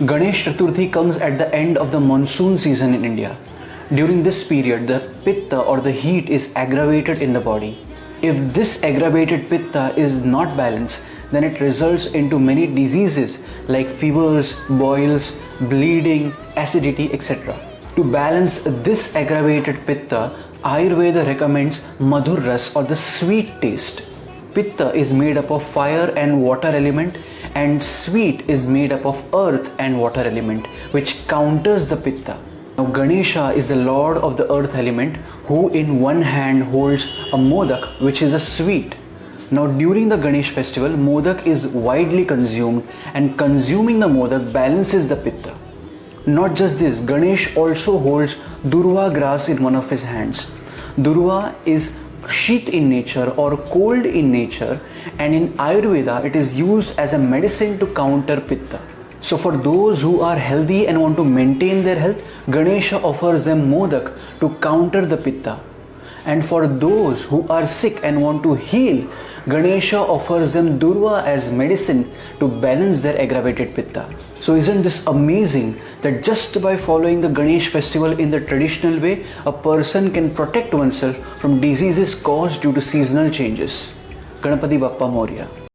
Ganesh Chaturthi comes at the end of the monsoon season in India. During this period, the Pitta or the heat is aggravated in the body. If this aggravated Pitta is not balanced, then it results into many diseases like fevers, boils, bleeding, acidity, etc. To balance this aggravated Pitta, Ayurveda recommends Madhur Ras or the sweet taste. Pitta is made up of fire and water element, and sweet is made up of earth and water element, which counters the Pitta. Now Ganesha is the lord of the earth element, who in one hand holds a Modak, which is a sweet. Now during the Ganesh festival, Modak is widely consumed, and consuming the Modak balances the Pitta. Not just this, Ganesh also holds Durva grass in one of his hands. Durva is sheath in nature or cold in nature, and in Ayurveda it is used as a medicine to counter Pitta. So for those who are healthy and want to maintain their health, Ganesha offers them Modak to counter the Pitta. And for those who are sick and want to heal, Ganesha offers them Durva as medicine to balance their aggravated Pitta. So isn't this amazing that just by following the Ganesh festival in the traditional way, a person can protect oneself from diseases caused due to seasonal changes? Ganapati Bappa Moria.